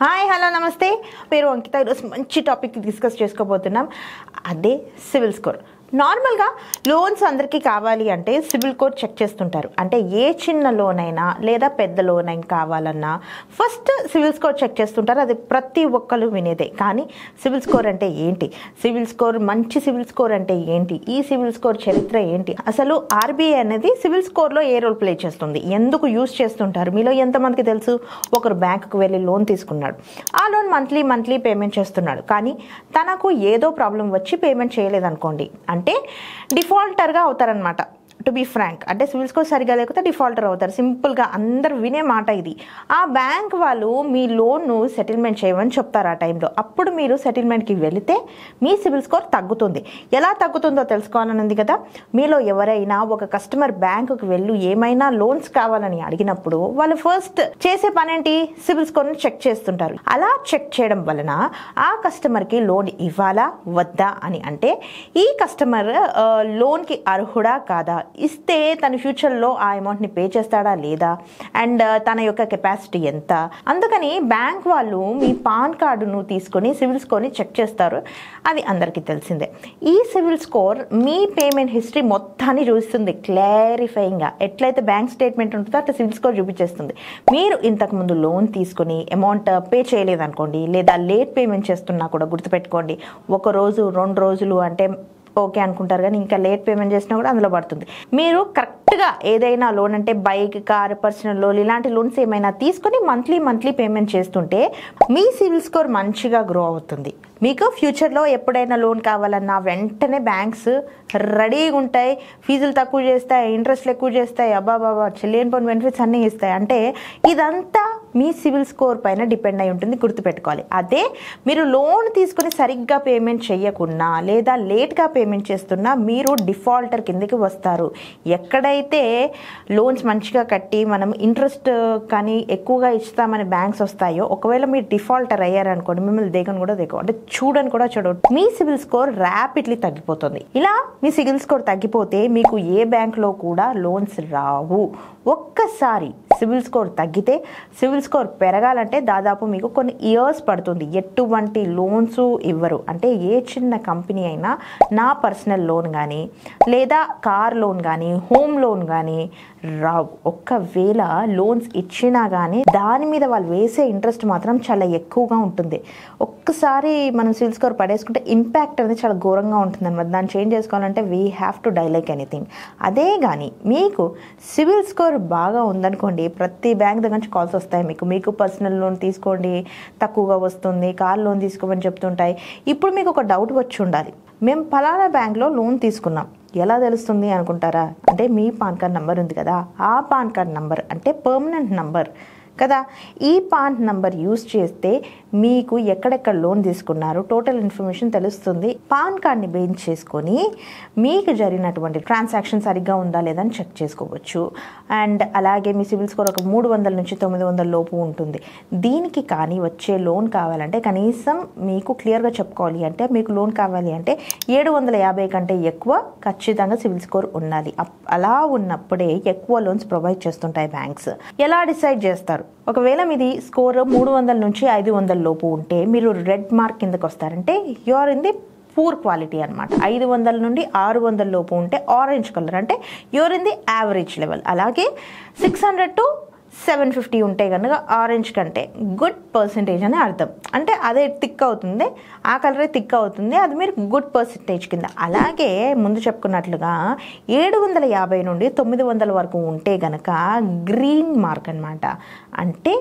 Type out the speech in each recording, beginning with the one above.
Hi hello నమస్తే పేరు అంకిత ఈరోజు మంచి టాపిక్ డిస్కస్ చేసుకోబోతున్నాం అదే సివిల్ స్కోర్ నార్మల్గా లోన్స్ అందరికీ కావాలి అంటే సివిల్ స్కోర్ చెక్ చేస్తుంటారు అంటే ఏ చిన్న లోన్ అయినా లేదా పెద్ద లోన్ అయినా కావాలన్నా ఫస్ట్ సివిల్ స్కోర్ చెక్ చేస్తుంటారు అది ప్రతి ఒక్కరు వినేదే కానీ సివిల్ స్కోర్ అంటే ఏంటి సివిల్ స్కోర్ మంచి సివిల్ స్కోర్ అంటే ఏంటి ఈ సివిల్ స్కోర్ చరిత్ర ఏంటి అసలు ఆర్బీఐ అనేది సివిల్ స్కోర్లో ఏ రోల్ ప్లే చేస్తుంది ఎందుకు యూజ్ చేస్తుంటారు మీలో ఎంతమందికి తెలుసు ఒకరు బ్యాంకుకు వెళ్ళి లోన్ తీసుకున్నాడు ఆ లోన్ మంత్లీ పేమెంట్ చేస్తున్నాడు కానీ తనకు ఏదో ప్రాబ్లం వచ్చి పేమెంట్ చేయలేదనుకోండి అంటే డిఫాల్టర్గా అవుతారనమాట టు బీ ఫ్రాంక్ అంటే సివిల్ స్కోర్ సరిగా లేకపోతే డిఫాల్టర్ అవుతారు సింపుల్గా అందరు వినే మాట ఇది ఆ బ్యాంక్ వాళ్ళు మీ లోన్ను సెటిల్మెంట్ చేయమని చెప్తారు ఆ టైంలో అప్పుడు మీరు సెటిల్మెంట్కి వెళితే మీ సివిల్ స్కోర్ తగ్గుతుంది ఎలా తగ్గుతుందో తెలుసుకోవాలని ఉంది కదా మీలో ఎవరైనా ఒక కస్టమర్ బ్యాంకుకి వెళ్ళి ఏమైనా లోన్స్ కావాలని అడిగినప్పుడు వాళ్ళు ఫస్ట్ చేసే పని ఏంటి సివిల్ స్కోర్ని చెక్ చేస్తుంటారు అలా చెక్ చేయడం వలన ఆ కస్టమర్కి లోన్ ఇవ్వాలా వద్దా అని అంటే ఈ కస్టమర్ లోన్కి అర్హుడా కాదా ఇస్తే తన ఫ్యూచర్లో ఆ అమౌంట్ని పే చేస్తాడా లేదా అండ్ తన యొక్క కెపాసిటీ ఎంత అందుకని బ్యాంక్ వాళ్ళు మీ పాన్ కార్డును తీసుకొని సివిల్ స్కోర్ని చెక్ చేస్తారు అది అందరికీ తెలిసిందే ఈ సివిల్ స్కోర్ మీ పేమెంట్ హిస్టరీ మొత్తాన్ని చూపిస్తుంది క్లారిఫైయింగ్గా ఎట్లయితే బ్యాంక్ స్టేట్మెంట్ ఉంటుందో అట్లా సివిల్ స్కోర్ చూపించేస్తుంది మీరు ఇంతకుముందు లోన్ తీసుకొని అమౌంట్ పే చేయలేదనుకోండి లేదా లేట్ పేమెంట్ చేస్తున్నా కూడా గుర్తుపెట్టుకోండి ఒక రోజు 2 రోజులు అంటే ఓకే అనుకుంటారు కానీ ఇంకా లేట్ పేమెంట్ చేసినా కూడా అందులో పడుతుంది మీరు కరెక్ట్గా ఏదైనా లోన్ అంటే బైక్ కార్ పర్సనల్ లోన్ ఇలాంటి లోన్స్ ఏమైనా తీసుకొని మంత్లీ పేమెంట్ చేస్తుంటే మీ సివిల్ స్కోర్ మంచిగా గ్రో అవుతుంది మీకు ఫ్యూచర్లో ఎప్పుడైనా లోన్ కావాలన్నా వెంటనే బ్యాంక్స్ రెడీగా ఉంటాయి ఫీజులు తక్కువ చేస్తాయి ఇంట్రెస్ట్లు ఎక్కువ చేస్తాయి అబ్బాబాబా చెల్లియని పోని బెనిఫిట్స్ అన్నీ ఇస్తాయి అంటే ఇదంతా మీ సివిల్ స్కోర్ పైన డిపెండ్ అయి ఉంటుంది గుర్తుపెట్టుకోవాలి అదే మీరు లోన్ తీసుకుని సరిగ్గా పేమెంట్ చేయకున్నా లేదా లేట్గా పేమెంట్ చేస్తున్నా మీరు డిఫాల్టర్ కిందకి వస్తారు ఎక్కడైతే లోన్స్ మంచిగా కట్టి మనం ఇంట్రెస్ట్ కానీ ఎక్కువగా ఇస్తామని బ్యాంక్స్ వస్తాయో ఒకవేళ మీరు డిఫాల్టర్ అయ్యారనుకోండి మిమ్మల్ని దేగను కూడా దేగో అంటే చూడని కూడా చూడవు మీ సివిల్ స్కోర్ ర్యాపిడ్లీ తగ్గిపోతుంది ఇలా మీ సివిల్ స్కోర్ తగ్గిపోతే మీకు ఏ బ్యాంక్లో కూడా లోన్స్ రావు ఒక్కసారి సివిల్ స్కోర్ తగ్గితే సివిల్ స్కోర్ పెరగాలంటే దాదాపు మీకు కొన్ని ఇయర్స్ పడుతుంది ఎటువంటి లోన్స్ ఇవ్వరు అంటే ఏ చిన్న కంపెనీ అయినా నా పర్సనల్ లోన్ కానీ లేదా కార్ లోన్ కానీ హోమ్ లోన్ కానీ రావు ఒక్కవేళ లోన్స్ ఇచ్చినా కానీ దాని మీద వాళ్ళు వేసే ఇంట్రెస్ట్ మాత్రం చాలా ఎక్కువగా ఉంటుంది ఒక్కసారి మనం సివిల్ స్కోర్ పడేసుకుంటే ఇంపాక్ట్ అనేది చాలా ఘోరంగా ఉంటుంది అన్నమాట దాన్ని చేంజ్ చేసుకోవాలంటే we have to die like anything అదే కానీ మీకు సివిల్ స్కోర్ బాగా ఉందనుకోండి ప్రతి బ్యాంక్ దగ్గర నుంచి కాల్స్ వస్తాయి మీకు పర్సనల్ లోన్ తీసుకోండి తక్కువగా వస్తుంది కార్ లోన్ తీసుకోమని చెప్తుంటాయి ఇప్పుడు మీకు ఒక డౌట్ వచ్చి ఉండాలి మేము ఫలానా బ్యాంక్లో లోన్ తీసుకున్నాం ఎలా తెలుస్తుంది అనుకుంటారా అంటే మీ పాన్ కార్డ్ నెంబర్ ఉంది కదా ఆ పాన్ కార్డ్ నెంబర్ అంటే పర్మనెంట్ నెంబర్ కదా ఈ పాన్ నంబర్ యూజ్ చేస్తే మీకు ఎక్కడెక్కడ లోన్ తీసుకున్నారు టోటల్ ఇన్ఫర్మేషన్ తెలుస్తుంది పాన్ కార్డ్ని బేస్ చేసుకొని మీకు జరిగినటువంటి ట్రాన్సాక్షన్ సరిగ్గా ఉందా లేదా అని చెక్ చేసుకోవచ్చు అండ్ అలాగే మీ సివిల్ స్కోర్ ఒక 300 నుంచి 900 లోపు ఉంటుంది దీనికి కానీ వచ్చే లోన్ కావాలంటే కనీసం మీకు క్లియర్గా చెప్పుకోవాలి అంటే మీకు లోన్ కావాలి అంటే 750 కంటే ఎక్కువ ఖచ్చితంగా సివిల్ స్కోర్ ఉండాలి అలా ఉన్నప్పుడే ఎక్కువ లోన్స్ ప్రొవైడ్ చేస్తుంటాయి బ్యాంక్స్ ఎలా డిసైడ్ చేస్తారు ఒకవేళ మీది స్కోర్ 300 నుంచి 500 లోపు ఉంటే మీరు రెడ్ మార్క్ కిందకు వస్తారంటే you are in the poor quality అనమాట 500 నుండి 600 లోపు ఉంటే ఆరెంజ్ కలర్ అంటే you are in the average level అలాగే 600 టు 750 ఉంటే కనుక ఆరెంజ్ కంటే గుడ్ పర్సంటేజ్ అని అర్థం అంటే అదే థిక్ అవుతుంది ఆ కలరే థిక్ అవుతుంది అది మీరు గుడ్ పర్సంటేజ్ కింద అలాగే ముందు చెప్పుకున్నట్లుగా 750 నుండి 900 వరకు ఉంటే కనుక గ్రీన్ మార్క్ అనమాట అంటే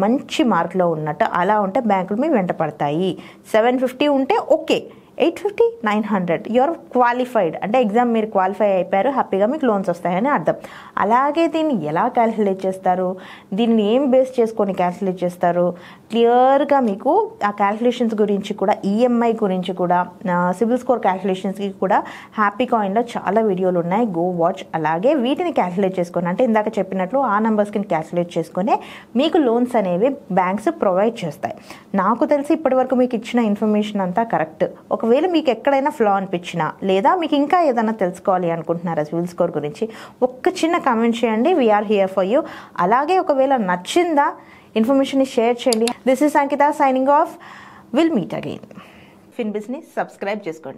మంచి మార్కులో ఉన్నట్టు అలా ఉంటే బ్యాంకులు మీ వెంట పడతాయి 750 ఉంటే ఓకే 850 900 యూఆర్ క్వాలిఫైడ్ అంటే ఎగ్జామ్ మీరు క్వాలిఫై అయిపోయారు హ్యాపీగా మీకు లోన్స్ వస్తాయని అర్థం అలాగే దీన్ని ఎలా క్యాల్కులేట్ చేస్తారు దీన్ని ఏం బేస్ చేసుకొని క్యాల్కులేట్ చేస్తారు క్లియర్గా మీకు ఆ క్యాల్కులేషన్స్ గురించి కూడా ఈఎంఐ గురించి కూడా సివిల్ స్కోర్ క్యాల్కులేషన్స్కి కూడా హ్యాపీ కాయిన్లో చాలా వీడియోలు ఉన్నాయి గో వాచ్ అలాగే వీటిని క్యాల్కులేట్ చేసుకొని అంటే ఇందాక చెప్పినట్లు ఆ నెంబర్స్కి క్యాల్కులేట్ చేసుకొని మీకు లోన్స్ అనేవి బ్యాంక్స్ ప్రొవైడ్ చేస్తాయి నాకు తెలిసి ఇప్పటివరకు మీకు ఇచ్చిన ఇన్ఫర్మేషన్ అంతా కరెక్ట్ ఒకవేళ మీకు ఎక్కడైనా ఫ్లా అనిపించినా లేదా మీకు ఇంకా ఏదైనా తెలుసుకోవాలి అనుకుంటున్నారా సివిల్ స్కోర్ గురించి ఒక్క చిన్న కామెంట్ చేయండి వీఆర్ హియర్ ఫర్ యూ అలాగే ఒకవేళ నచ్చిందా ఇన్ఫర్మేషన్ని షేర్ చేయండి. This is Ankita signing off. Will meet again. ఫిన్ బిజ్ని సబ్స్క్రైబ్ చేసుకోండి.